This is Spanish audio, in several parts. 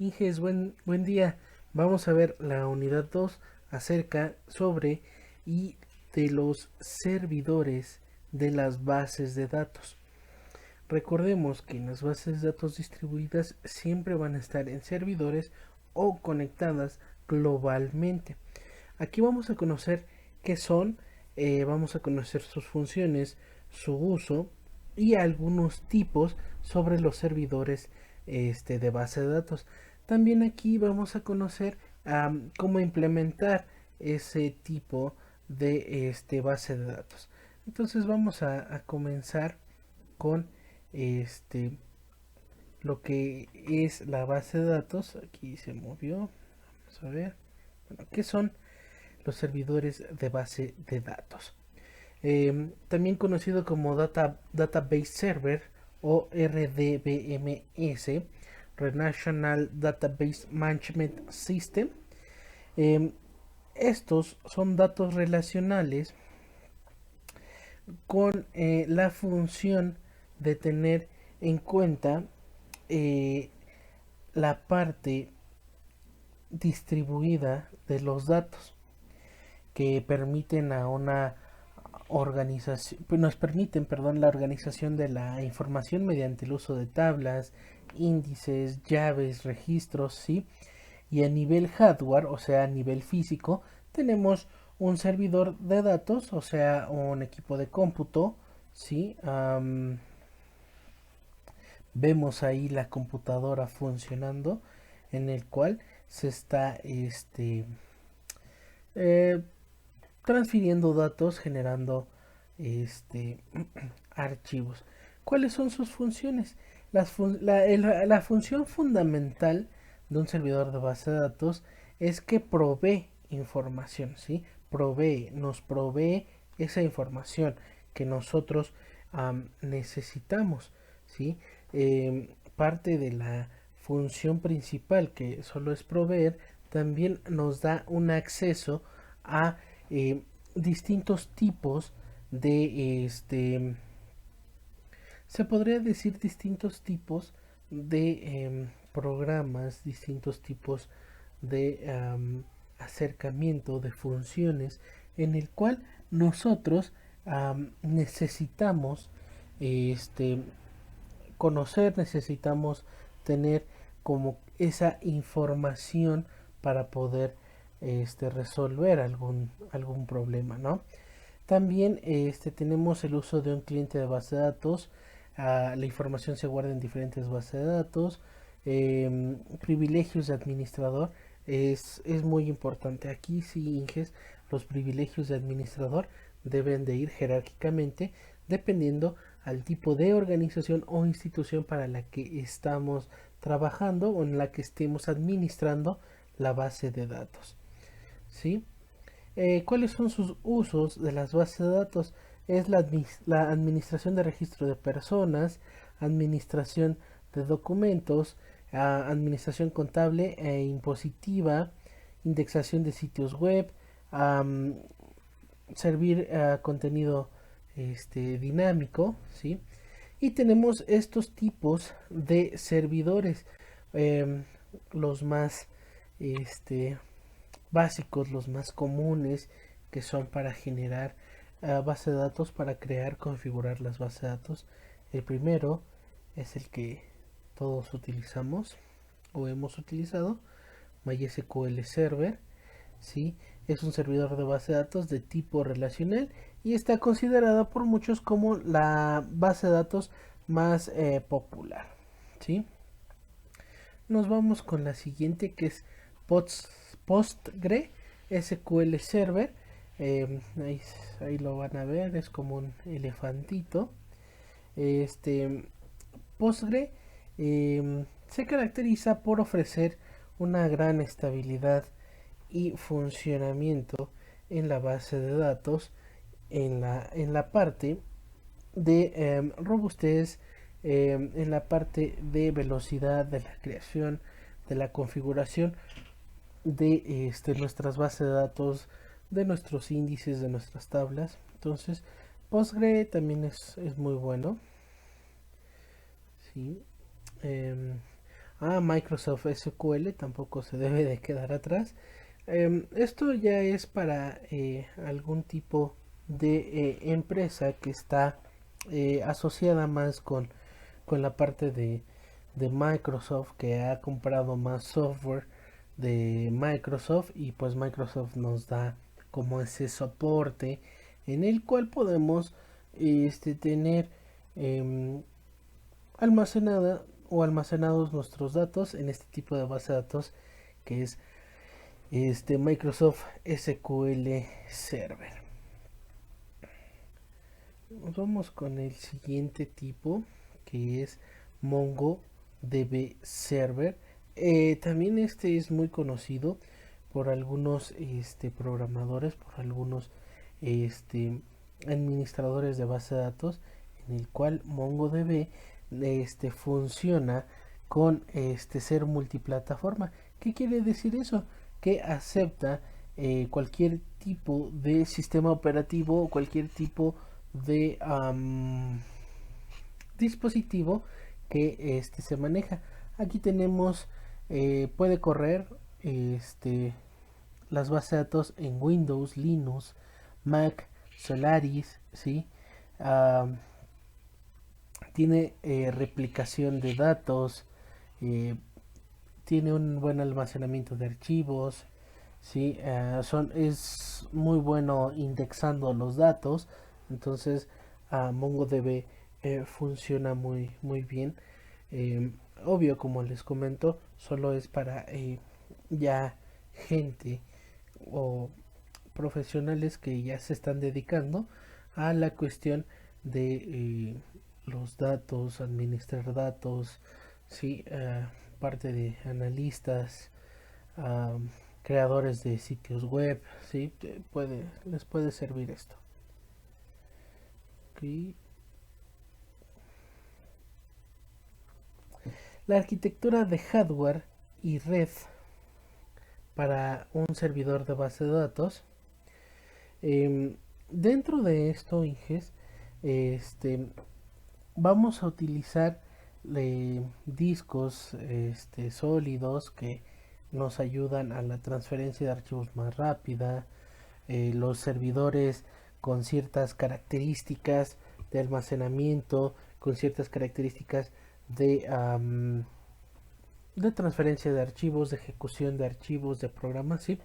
Inges, buen día. Vamos a ver la unidad 2 acerca sobre y de los servidores de las bases de datos. Recordemos que en las bases de datos distribuidas siempre van a estar en servidores o conectadas globalmente. Aquí vamos a conocer qué son, vamos a conocer sus funciones, su uso y algunos tipos sobre los servidores de base de datos. También aquí vamos a conocer cómo implementar ese tipo de base de datos. Entonces vamos a comenzar con este lo que es la base de datos. Aquí se movió. Vamos a ver. Bueno, ¿qué son los servidores de base de datos? También conocido como Database Server o RDBMS, Relational Database Management System. Eh, Estos son datos relacionales con la función de tener en cuenta eh, la parte distribuida de los datos que permiten a una organización, pues nos permiten, perdón, la organización de la información mediante el uso de tablas, índices, llaves, registros, ¿sí? Y a nivel hardware, o sea, a nivel físico, tenemos un servidor de datos, o sea, un equipo de cómputo, ¿sí? Vemos ahí la computadora funcionando en el cual se está eh, transfiriendo datos, generando este archivos. ¿Cuáles son sus funciones? La función fundamental de un servidor de base de datos es que provee información, ¿sí? Nos provee esa información que nosotros necesitamos, ¿sí? Parte de la función principal, que solo es proveer, también nos da un acceso a eh, distintos tipos de se podría decir distintos tipos de programas, distintos tipos de acercamiento, de funciones, en el cual nosotros necesitamos este, conocer, necesitamos tener como esa información para poder resolver algún problema, ¿no? También tenemos el uso de un cliente de base de datos. La información se guarda en diferentes bases de datos. Privilegios de administrador es muy importante. Aquí si Inges, los privilegios de administrador deben de ir jerárquicamente dependiendo al tipo de organización o institución para la que estamos trabajando o en la que estemos administrando la base de datos. ¿Sí? ¿Cuáles son sus usos de las bases de datos? Es la administración de registro de personas, administración de documentos, administración contable e impositiva, indexación de sitios web, servir contenido dinámico, ¿sí? Y tenemos estos tipos de servidores, eh, los más este, básicos, los más comunes, que son para generar base de datos, para crear, configurar las bases de datos. El primero es el que todos utilizamos o hemos utilizado, MySQL Server, ¿sí? Es un servidor de base de datos de tipo relacional y está considerado por muchos como la base de datos más popular, ¿sí? Nos vamos con la siguiente, que es Postgre SQL Server. Ahí lo van a ver, es como un elefantito. Este Postgre se caracteriza por ofrecer una gran estabilidad y funcionamiento en la base de datos, en la parte de robustez, en la parte de velocidad de la creación, de la configuración de nuestras bases de datos, de nuestros índices, de nuestras tablas. Entonces, Postgre también es muy bueno. ¿Sí? a Microsoft SQL, tampoco se debe de quedar atrás. Esto ya es para algún tipo de empresa que está asociada más con la parte de Microsoft, que ha comprado más software de Microsoft, y pues Microsoft nos da como ese soporte en el cual podemos tener eh, almacenada o almacenados nuestros datos en este tipo de base de datos que es Microsoft SQL Server. Vamos con el siguiente tipo, que es MongoDB Server. También este es muy conocido por algunos programadores, por algunos este, administradores de base de datos, en el cual MongoDB funciona con ser multiplataforma. ¿Qué quiere decir eso? Que acepta cualquier tipo de sistema operativo o cualquier tipo de dispositivo que se maneja. Aquí tenemos, puede correr las bases de datos en Windows, Linux, Mac, Solaris, ¿sí? Um, Tiene replicación de datos, eh, tiene un buen almacenamiento de archivos, ¿sí? Es muy bueno indexando los datos, entonces MongoDB funciona muy bien. Eh, Obvio, como les comento, solo es para ya gente o profesionales que ya se están dedicando a la cuestión de los datos, administrar datos, sí, parte de analistas, um, creadores de sitios web, sí, les puede servir esto. Okay. La arquitectura de hardware y red para un servidor de base de datos. Dentro de esto, Inges, vamos a utilizar discos sólidos que nos ayudan a la transferencia de archivos más rápida, los servidores con ciertas características de almacenamiento, con ciertas características de transferencia de archivos, de ejecución de archivos, de programas, ¿sí?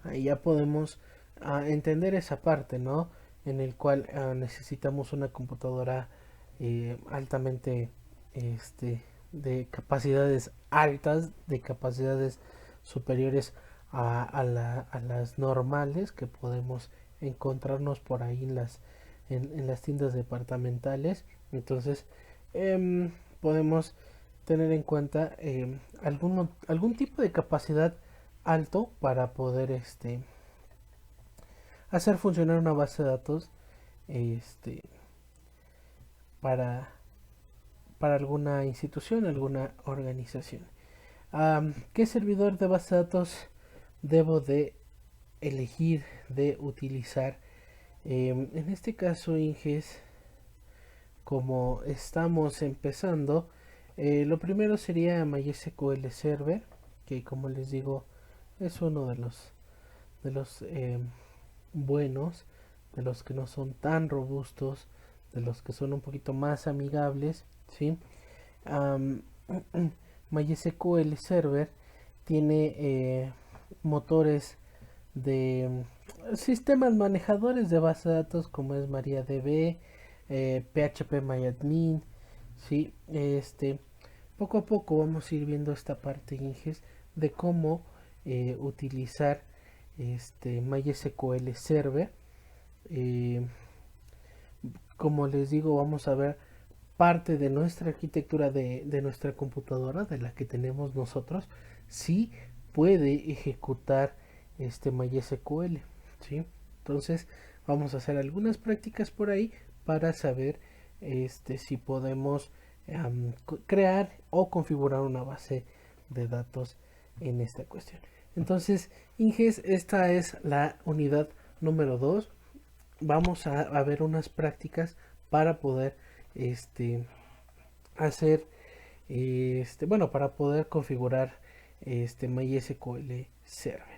Ahí ya podemos entender esa parte, ¿no? En el cual necesitamos una computadora altamente de capacidades altas, de capacidades superiores a las normales que podemos encontrarnos por ahí en las tiendas departamentales. Entonces podemos tener en cuenta algún tipo de capacidad alto para poder hacer funcionar una base de datos este, para, para alguna institución, alguna organización. ¿Qué servidor de base de datos debo de elegir, de utilizar? En este caso, Inges, como estamos empezando, lo primero sería MySQL Server, que como les digo es uno de los buenos, de los que no son tan robustos, de los que son un poquito más amigables, ¿sí? Um, MySQL Server tiene motores de sistemas manejadores de base de datos como es MariaDB, PHPMyAdmin, ¿sí? Poco a poco vamos a ir viendo esta parte, Inges, de cómo utilizar MySQL Server. Eh, como les digo, vamos a ver parte de nuestra arquitectura de nuestra computadora, de la que tenemos nosotros, si puede ejecutar MySQL, ¿sí? Entonces vamos a hacer algunas prácticas por ahí para saber si podemos crear o configurar una base de datos en esta cuestión. Entonces, Inges, esta es la unidad número 2. Vamos a ver unas prácticas para poder hacer bueno, para poder configurar MySQL Server.